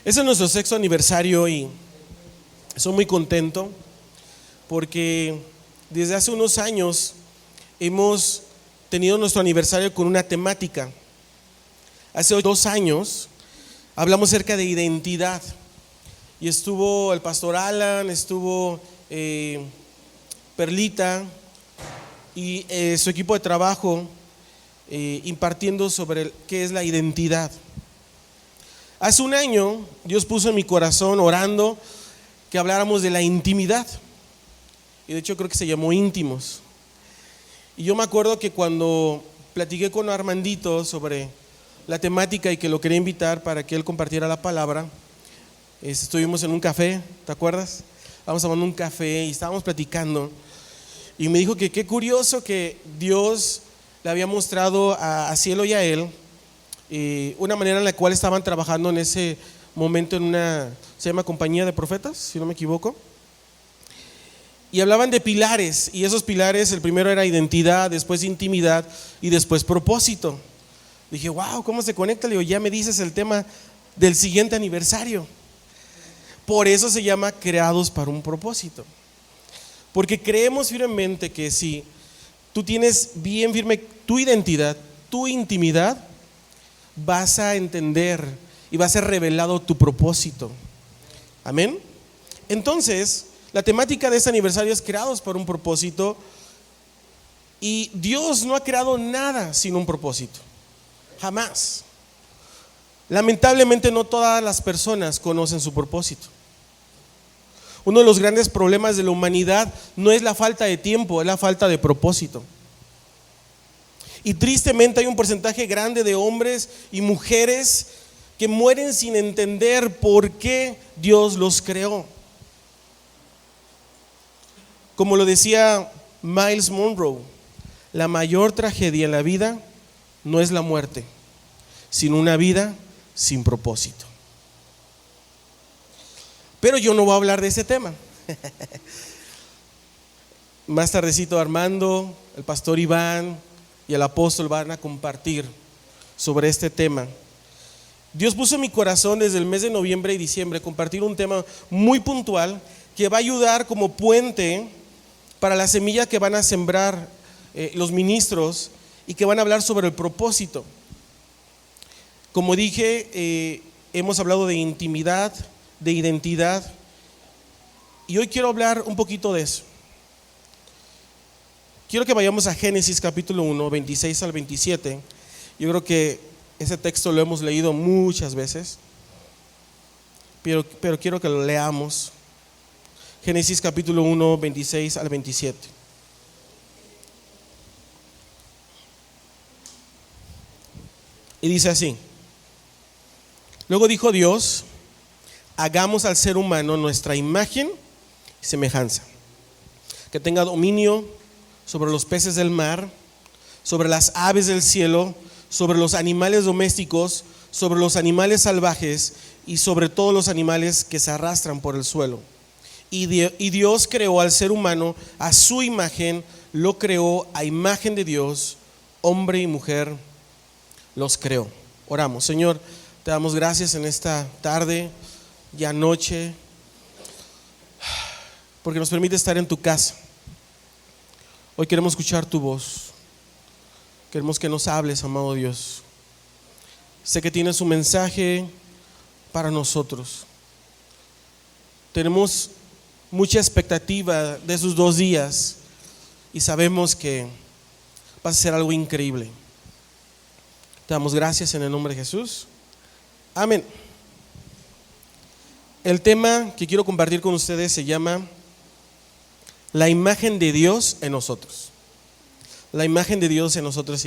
Ese es nuestro sexto aniversario y estoy muy contento porque desde hace unos años hemos tenido nuestro aniversario con una temática. Hace 2 años hablamos acerca de identidad y estuvo el pastor Alan, estuvo Perlita y su equipo de trabajo impartiendo sobre qué es la identidad. Hace un año Dios puso en mi corazón, orando, que habláramos de la intimidad, y de hecho creo que se llamó Íntimos. Y yo me acuerdo que cuando platiqué con Armandito sobre la temática y que lo quería invitar para que él compartiera la palabra, estuvimos en un café, ¿te acuerdas? Estábamos tomando un café y estábamos platicando, y me dijo que qué curioso que Dios le había mostrado a Cielo y a él una manera en la cual estaban trabajando en ese momento en se llama Compañía de Profetas, si no me equivoco, y hablaban de pilares, y esos pilares, el primero era identidad, después intimidad y después propósito. Dije, wow, ¿cómo se conecta? Le digo, ya me dices el tema del siguiente aniversario. Por eso se llama Creados para un Propósito, porque creemos firmemente que si tú tienes bien firme tu identidad, tu intimidad, vas a entender y va a ser revelado tu propósito. Amén. Entonces, la temática de este aniversario es Creados para un Propósito, y Dios no ha creado nada sin un propósito, jamás. Lamentablemente no todas las personas conocen su propósito. Uno de los grandes problemas de la humanidad no es la falta de tiempo, es la falta de propósito. Y tristemente hay un porcentaje grande de hombres y mujeres que mueren sin entender por qué Dios los creó. Como lo decía Miles Monroe, la mayor tragedia en la vida no es la muerte, sino una vida sin propósito. Pero yo no voy a hablar de ese tema. Más tardecito Armando, el pastor Iván y el apóstol van a compartir sobre este tema. Dios puso en mi corazón desde el mes de noviembre y diciembre compartir un tema muy puntual que va a ayudar como puente para la semilla que van a sembrar los ministros y que van a hablar sobre el propósito. Como dije, hemos hablado de intimidad, de identidad, y hoy quiero hablar un poquito de eso. Quiero que vayamos a Génesis capítulo 1, 26 al 27. Yo creo que ese texto lo hemos leído muchas veces, pero quiero que lo leamos. Génesis capítulo 1, 26 al 27. Y dice así: luego dijo Dios, hagamos al ser humano nuestra imagen y semejanza, que tenga dominio sobre los peces del mar, sobre las aves del cielo, sobre los animales domésticos, sobre los animales salvajes y sobre todos los animales que se arrastran por el suelo. Y Dios creó al ser humano a su imagen, lo creó a imagen de Dios, hombre y mujer los creó. Oramos. Señor, te damos gracias en esta tarde, ya noche, porque nos permite estar en tu casa. Hoy queremos escuchar tu voz, queremos que nos hables, amado Dios. Sé que tienes un mensaje para nosotros. Tenemos mucha expectativa de esos 2 días y sabemos que va a ser algo increíble. Te damos gracias en el nombre de Jesús. Amén. El tema que quiero compartir con ustedes se llama la imagen de Dios en nosotros. La imagen de Dios en nosotros.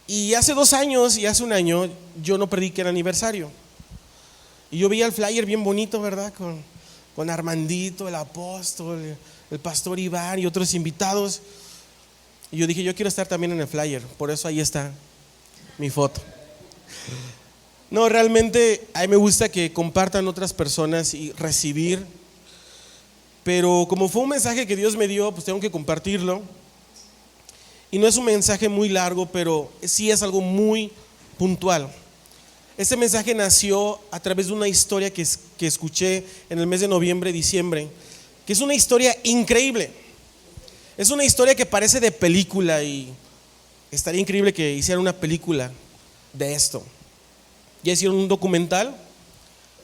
Y hace 2 años y hace 1 año yo no prediqué el aniversario. Y yo veía el flyer bien bonito, ¿verdad? Con Armandito, el apóstol, el pastor Iván y otros invitados. Y yo dije, yo quiero estar también en el flyer. Por eso ahí está mi foto. No, realmente a mí me gusta que compartan otras personas y recibir. Pero como fue un mensaje que Dios me dio, pues tengo que compartirlo. Y no es un mensaje muy largo, pero sí es algo muy puntual. Este mensaje nació a través de una historia que escuché en el mes de noviembre, diciembre, que es una historia increíble. Es una historia que parece de película y estaría increíble que hicieran una película de esto. Ya hicieron un documental,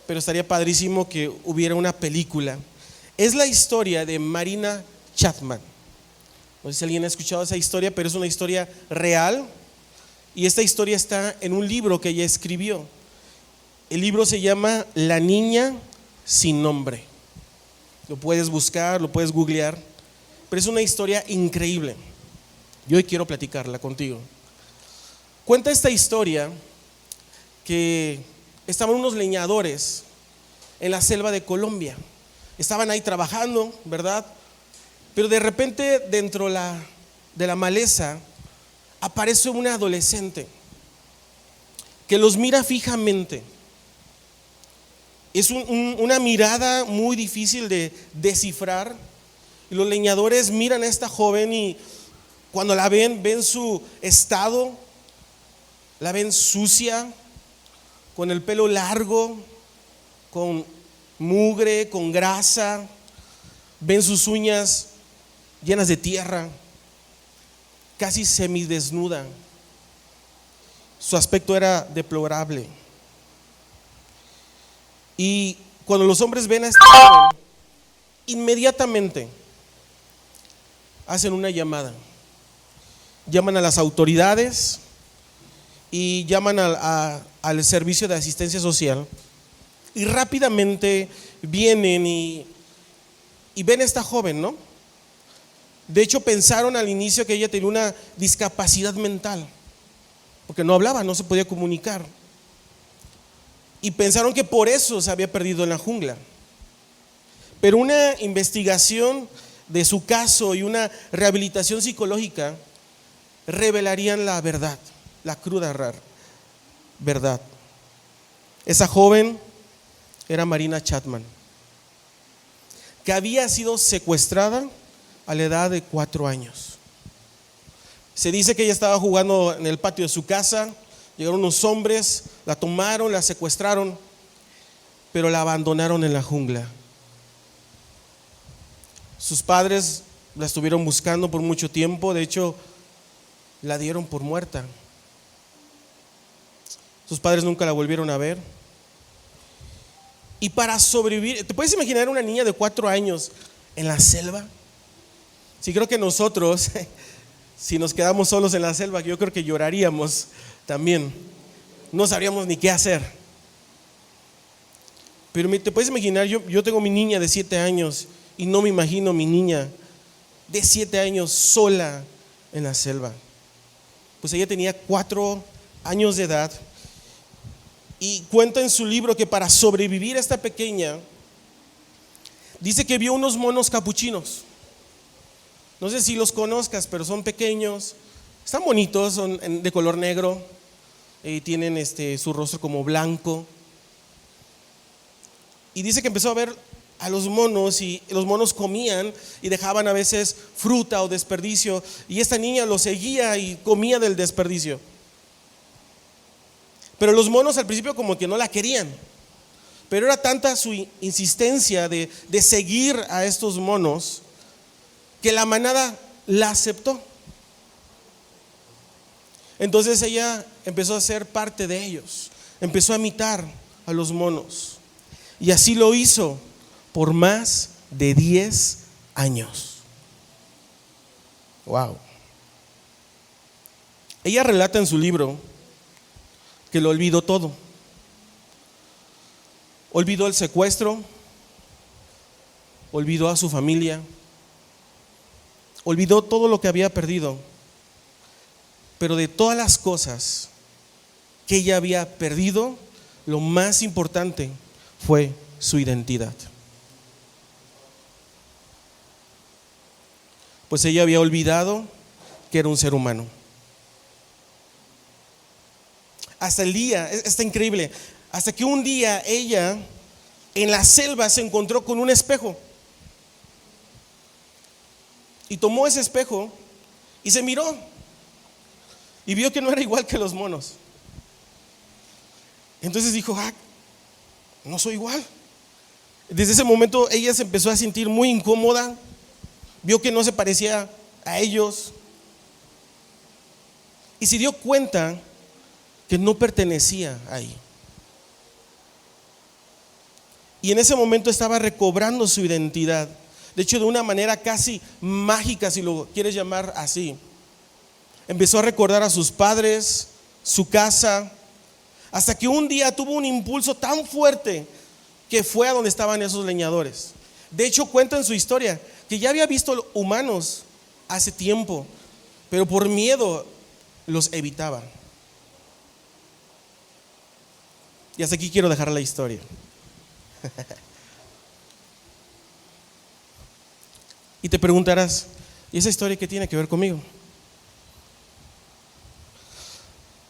pero estaría padrísimo que hubiera una película. Es la historia de Marina Chapman. No sé si alguien ha escuchado esa historia, pero es una historia real. Y esta historia está en un libro que ella escribió. El libro se llama La niña sin nombre. Lo puedes buscar, lo puedes googlear, pero es una historia increíble. Yo hoy quiero platicarla contigo. Cuenta esta historia que estaban unos leñadores en la selva de Colombia. Estaban ahí trabajando, ¿verdad? Pero de repente dentro de la maleza aparece una adolescente que los mira fijamente. Es una mirada muy difícil de descifrar. Y los leñadores miran a esta joven y cuando la ven su estado, la ven sucia, con el pelo largo, con mugre, con grasa, ven sus uñas llenas de tierra, casi semidesnuda. Su aspecto era deplorable. Y cuando los hombres ven a esta joven, inmediatamente hacen una llamada. Llaman a las autoridades y llaman al servicio de asistencia social. Y rápidamente vienen y ven a esta joven, ¿no? De hecho, pensaron al inicio que ella tenía una discapacidad mental, porque no hablaba, no se podía comunicar. Y pensaron que por eso se había perdido en la jungla. Pero una investigación de su caso y una rehabilitación psicológica revelarían la verdad, la cruda verdad. Esa joven era Marina Chapman, que había sido secuestrada a la edad de 4 años. Se dice que ella estaba jugando en el patio de su casa. Llegaron unos hombres, la tomaron, la secuestraron, pero la abandonaron en la jungla. Sus padres la estuvieron buscando por mucho tiempo, de hecho, la dieron por muerta. Sus padres nunca la volvieron a ver. Y para sobrevivir, ¿te puedes imaginar una niña de 4 años en la selva? Sí, creo que nosotros, si nos quedamos solos en la selva, yo creo que lloraríamos también. No sabríamos ni qué hacer. Pero te puedes imaginar, yo tengo mi niña de 7 años y no me imagino mi niña de 7 años sola en la selva. Pues ella tenía 4 años de edad y cuenta en su libro que para sobrevivir a esta pequeña, dice que vio unos monos capuchinos. No sé si los conozcas, pero son pequeños, están bonitos, son de color negro, tienen su rostro como blanco. Y dice que empezó a ver a los monos y los monos comían y dejaban a veces fruta o desperdicio, y esta niña lo seguía y comía del desperdicio. Pero los monos al principio como que no la querían, pero era tanta su insistencia de seguir a estos monos que la manada la aceptó. Entonces ella empezó a ser parte de ellos, empezó a imitar a los monos, y así lo hizo por más de 10 años. Wow. Ella relata en su libro que lo olvidó todo. Olvidó el secuestro, olvidó a su familia, olvidó todo lo que había perdido. Pero de todas las cosas que ella había perdido, lo más importante fue su identidad. Pues ella había olvidado que era un ser humano. Hasta el día, está increíble, hasta que un día ella en la selva se encontró con un espejo. Y tomó ese espejo y se miró y vio que no era igual que los monos. Entonces dijo, no soy igual. Desde ese momento ella se empezó a sentir muy incómoda, vio que no se parecía a ellos y se dio cuenta que no pertenecía ahí. Y en ese momento estaba recobrando su identidad, de hecho de una manera casi mágica, si lo quieres llamar así. Empezó a recordar a sus padres, su casa, hasta que un día tuvo un impulso tan fuerte que fue a donde estaban esos leñadores. De hecho, cuenta en su historia que ya había visto humanos hace tiempo, pero por miedo los evitaba. Y hasta aquí quiero dejar la historia. Y te preguntarás, ¿y esa historia qué tiene que ver conmigo?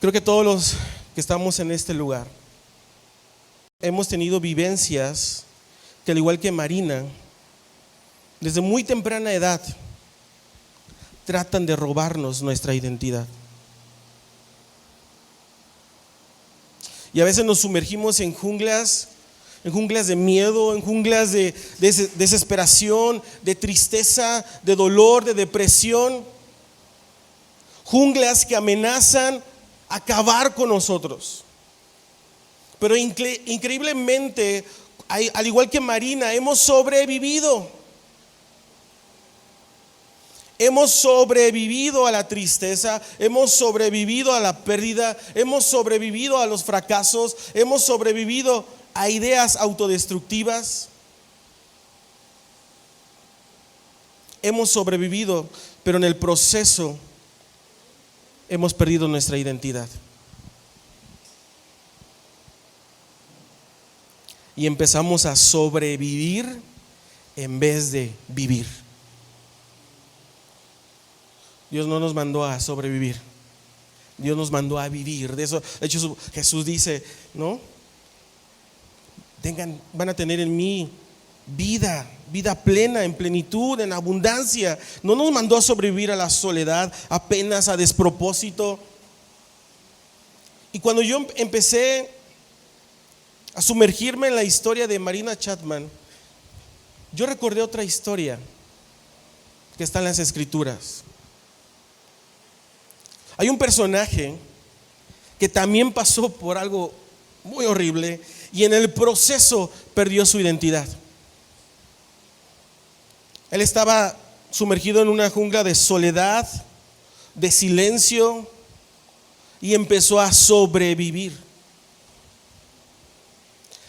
Creo que todos los que estamos en este lugar hemos tenido vivencias que, al igual que Marina, desde muy temprana edad tratan de robarnos nuestra identidad. Y a veces nos sumergimos en junglas de miedo, en junglas de desesperación, de tristeza, de dolor, de depresión. Junglas que amenazan acabar con nosotros. Pero increíblemente, al igual que Marina, hemos sobrevivido. Hemos sobrevivido a la tristeza, hemos sobrevivido a la pérdida, hemos sobrevivido a los fracasos, hemos sobrevivido a ideas autodestructivas. Hemos sobrevivido, pero en el proceso hemos perdido nuestra identidad. Y empezamos a sobrevivir en vez de vivir. Dios no nos mandó a sobrevivir, Dios nos mandó a vivir. De hecho, Jesús dice, ¿no? Van a tener en mí vida plena, en plenitud, en abundancia. No nos mandó a sobrevivir a la soledad, apenas a despropósito. Y cuando yo empecé a sumergirme en la historia de Marina Chapman, yo recordé otra historia que está en las Escrituras. Hay un personaje que también pasó por algo muy horrible y en el proceso perdió su identidad. Él estaba sumergido en una jungla de soledad, de silencio, y empezó a sobrevivir.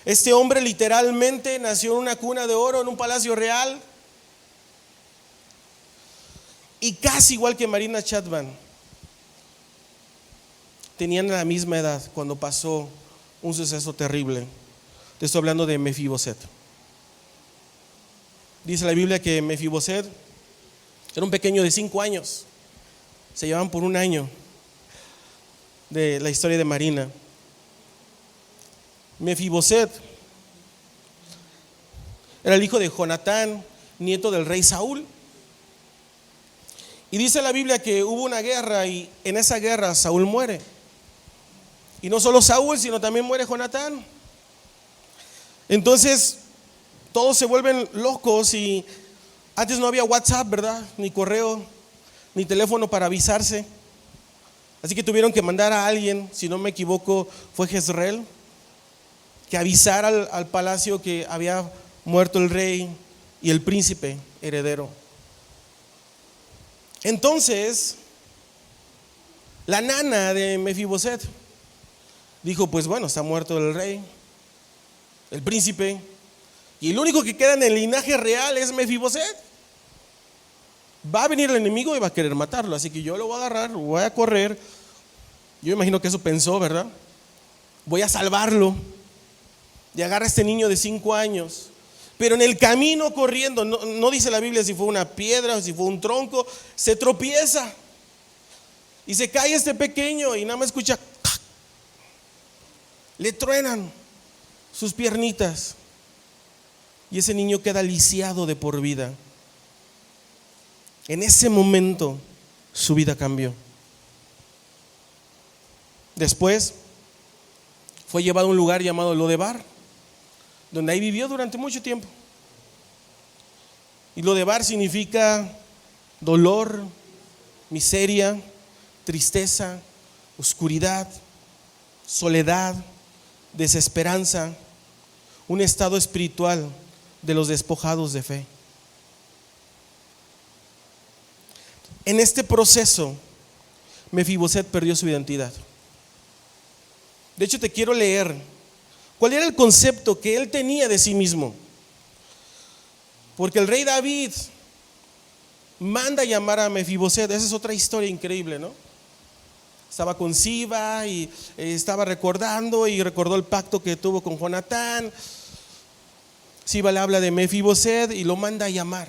Este hombre literalmente nació en una cuna de oro, en un palacio real, y casi igual que Marina Chapman, tenían la misma edad cuando pasó un suceso terrible. Te estoy hablando de Mefiboset. Dice la Biblia que Mefiboset era un pequeño de 5 años. Se llevaban por un año de la historia de Marina. Mefiboset era el hijo de Jonatán, nieto del rey Saúl. Y dice la Biblia que hubo una guerra y en esa guerra Saúl muere. Y no solo Saúl, sino también muere Jonatán. Entonces todos se vuelven locos y antes no había WhatsApp, ¿verdad? Ni correo, ni teléfono para avisarse. Así que tuvieron que mandar a alguien, si no me equivoco, fue Jezreel, que avisara al palacio que había muerto el rey y el príncipe heredero. Entonces, la nana de Mefiboset dijo, pues bueno, está muerto el rey, el príncipe, y el único que queda en el linaje real es Mefiboset. Va a venir el enemigo y va a querer matarlo, así que yo lo voy a agarrar, voy a correr. Yo imagino que eso pensó, ¿verdad? Voy a salvarlo. Y agarra a este niño de 5 años. Pero en el camino corriendo, no dice la Biblia si fue una piedra o si fue un tronco, se tropieza. Y se cae este pequeño y nada más escucha, le truenan sus piernitas. Y ese niño queda lisiado de por vida. En ese momento su vida cambió. Después fue llevado a un lugar llamado Lodebar, donde ahí vivió durante mucho tiempo. Y Lodebar significa dolor, miseria, tristeza, oscuridad, soledad, desesperanza, un estado espiritual de los despojados de fe. En este proceso, Mefiboset perdió su identidad. De hecho, te quiero leer cuál era el concepto que él tenía de sí mismo. Porque el rey David manda llamar a Mefiboset. Esa es otra historia increíble, ¿no? Estaba con Siba y estaba recordando y recordó el pacto que tuvo con Jonatán. Siba le habla de Mefiboset y lo manda a llamar.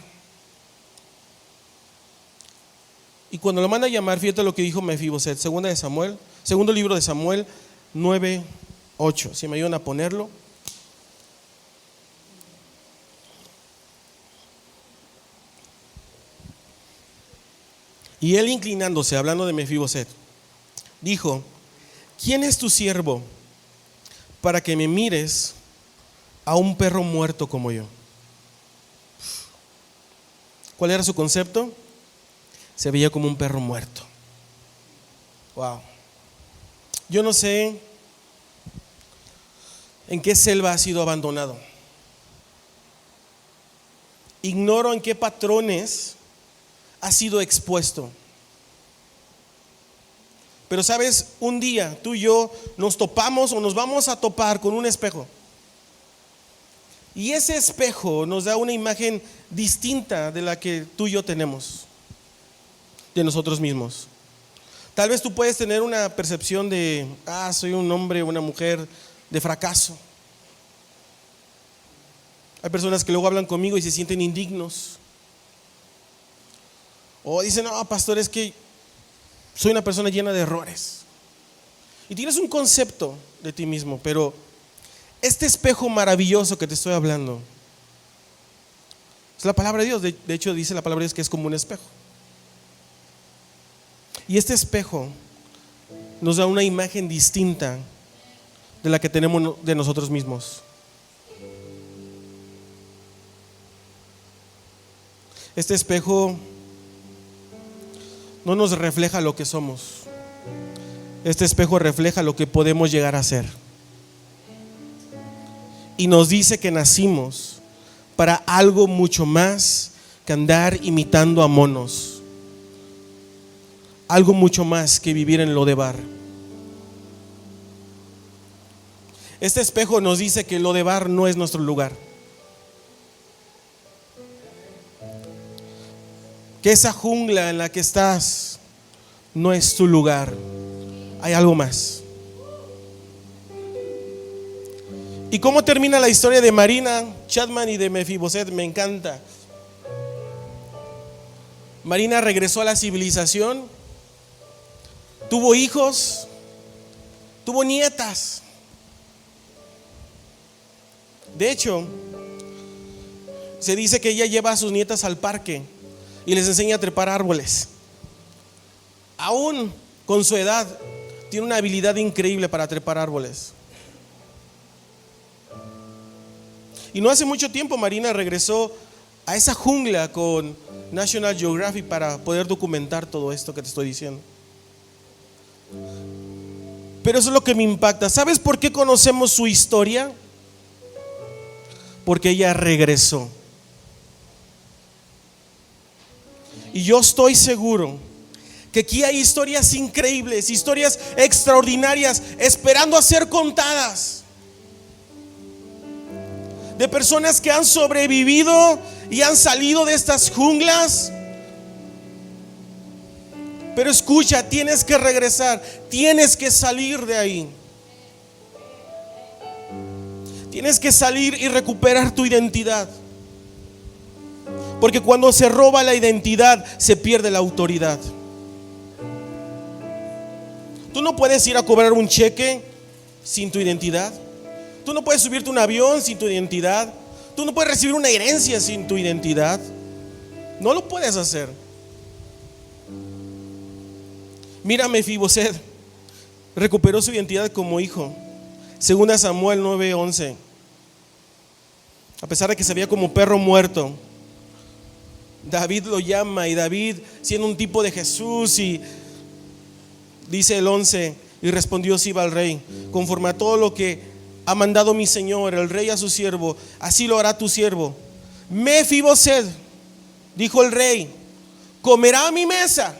Y cuando lo manda a llamar, fíjate lo que dijo Mefiboset, segundo libro de Samuel 9:8. Si me ayudan a ponerlo. Y él, inclinándose, hablando de Mefiboset, dijo: ¿quién es tu siervo para que me mires a un perro muerto como yo? ¿Cuál era su concepto? Se veía como un perro muerto. Wow. Yo no sé en qué selva ha sido abandonado. Ignoro en qué patrones ha sido expuesto. Pero sabes, un día tú y yo nos topamos o nos vamos a topar con un espejo. Y ese espejo nos da una imagen distinta de la que tú y yo tenemos de nosotros mismos. Tal vez tú puedes tener una percepción de: soy un hombre o una mujer de fracaso. Hay personas que luego hablan conmigo y se sienten indignos. O dicen: no, pastor, es que soy una persona llena de errores. Y tienes un concepto de ti mismo, pero este espejo maravilloso que te estoy hablando es la palabra de Dios. De hecho, dice la palabra de Dios que es como un espejo. Y este espejo nos da una imagen distinta de la que tenemos de nosotros mismos. Este espejo no nos refleja lo que somos. Este espejo refleja lo que podemos llegar a ser. Y nos dice que nacimos para algo mucho más que andar imitando a monos. Algo mucho más que vivir en Lodebar. Este espejo nos dice que Lodebar no es nuestro lugar. Que esa jungla en la que estás no es tu lugar. Hay algo más. ¿Y cómo termina la historia de Marina Chapman y de Mefiboset? Me encanta. Marina regresó a la civilización, tuvo hijos, tuvo nietas. De hecho, se dice que ella lleva a sus nietas al parque y les enseña a trepar árboles. Aún con su edad, tiene una habilidad increíble para trepar árboles. Y no hace mucho tiempo Marina regresó a esa jungla con National Geographic para poder documentar todo esto que te estoy diciendo. Pero eso es lo que me impacta. ¿Sabes por qué conocemos su historia? Porque ella regresó. Y yo estoy seguro que aquí hay historias increíbles, historias extraordinarias, esperando a ser contadas. De personas que han sobrevivido y han salido de estas junglas. Pero escucha, tienes que regresar, tienes que salir de ahí. Tienes que salir y recuperar tu identidad. Porque cuando se roba la identidad, se pierde la autoridad. Tú no puedes ir a cobrar un cheque sin tu identidad. Tú no puedes subirte a un avión sin tu identidad. Tú no puedes recibir una herencia sin tu identidad. No lo puedes hacer. Mira, Mefiboset recuperó su identidad como hijo. Segunda Samuel 9:11. A pesar de que se veía como perro muerto, David lo llama, y David, siendo un tipo de Jesús, y dice el 11: y respondió Siba al rey: conforme a todo lo que ha mandado mi señor el rey a su siervo, así lo hará tu siervo. Mefiboset, dijo el rey, comerá a mi mesa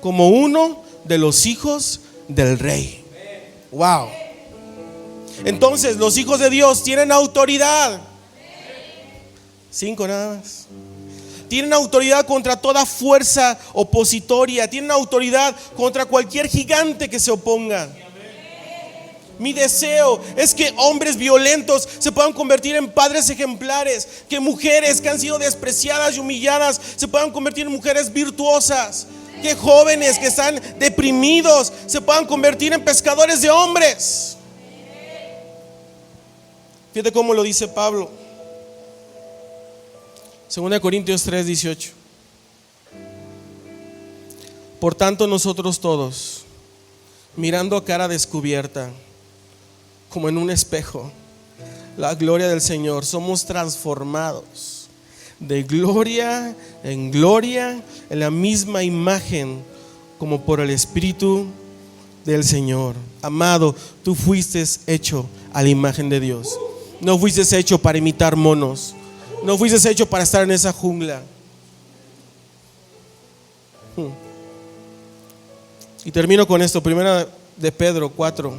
como uno de los hijos del rey. Wow. Entonces los hijos de Dios tienen autoridad. 5 nada más. Tienen autoridad contra toda fuerza opositoria. Tienen autoridad contra cualquier gigante que se oponga. Mi deseo es que hombres violentos se puedan convertir en padres ejemplares, que mujeres que han sido despreciadas y humilladas se puedan convertir en mujeres virtuosas, que jóvenes que están deprimidos se puedan convertir en pescadores de hombres. Fíjate cómo lo dice Pablo, 2 Corintios 3:18. Por tanto, nosotros todos, mirando a cara descubierta, como en un espejo, la gloria del Señor, somos transformados de gloria en gloria en la misma imagen, como por el Espíritu del Señor. Amado, tú fuiste hecho a la imagen de Dios. No fuiste hecho para imitar monos. No fuiste hecho para estar en esa jungla. Y termino con esto, primera de Pedro 4.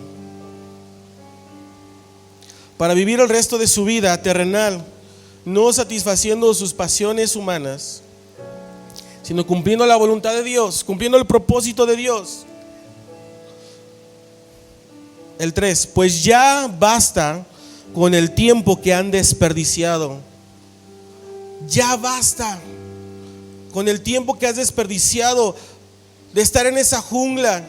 Para vivir el resto de su vida terrenal, no satisfaciendo sus pasiones humanas, sino cumpliendo la voluntad de Dios, cumpliendo el propósito de Dios. El 3, pues ya basta con el tiempo que han desperdiciado. Ya basta con el tiempo que has desperdiciado de estar en esa jungla.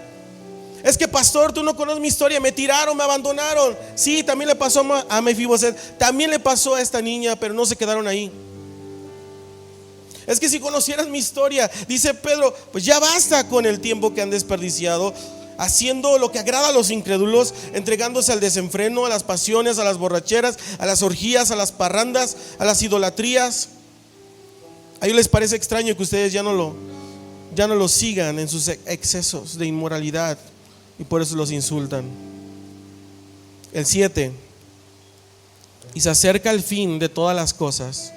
Es que pastor, tú no conoces mi historia, me tiraron, me abandonaron. Sí, también le pasó a Mefiboset, también le pasó a esta niña, pero no se quedaron ahí. Es que si conocieras mi historia, dice Pedro, pues ya basta con el tiempo que han desperdiciado haciendo lo que agrada a los incrédulos, entregándose al desenfreno, a las pasiones, a las borracheras, a las orgías, a las parrandas, a las idolatrías. A ellos les parece extraño que ustedes ya no lo sigan en sus excesos de inmoralidad, y por eso los insultan. El 7, y se acerca el fin de todas las cosas,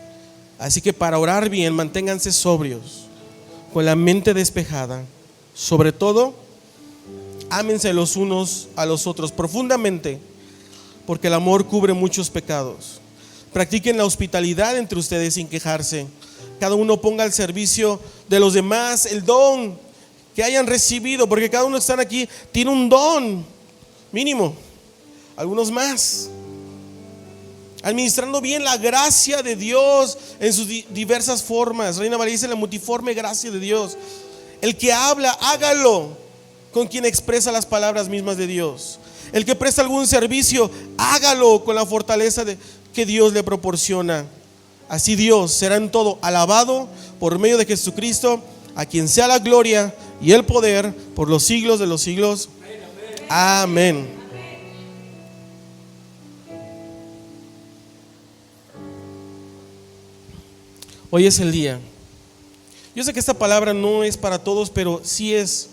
así que para orar bien manténganse sobrios, con la mente despejada. Sobre todo, ámense los unos a los otros profundamente, porque el amor cubre muchos pecados. Practiquen la hospitalidad entre ustedes sin quejarse. Cada uno ponga al servicio de los demás el don que hayan recibido, porque cada uno que está aquí tiene un don mínimo, algunos más, administrando bien la gracia de Dios en sus diversas formas. Reina Valera dice: la multiforme gracia de Dios. El que habla, hágalo con quien expresa las palabras mismas de Dios. El que presta algún servicio, hágalo con la fortaleza que Dios le proporciona. Así Dios será en todo alabado por medio de Jesucristo, a quien sea la gloria y el poder por los siglos de los siglos. Amén. Hoy es el día. Yo sé que esta palabra no es para todos, pero sí es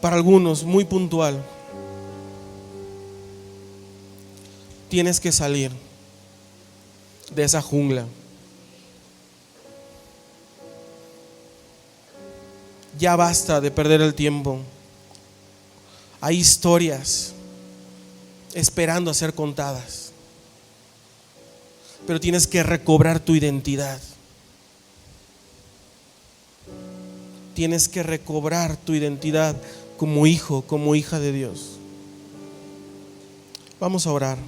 para algunos, muy puntual. Tienes que salir de esa jungla. Ya basta de perder el tiempo. Hay historias esperando a ser contadas, pero tienes que recobrar tu identidad. Tienes que recobrar tu identidad como hijo, como hija de Dios. Vamos a orar.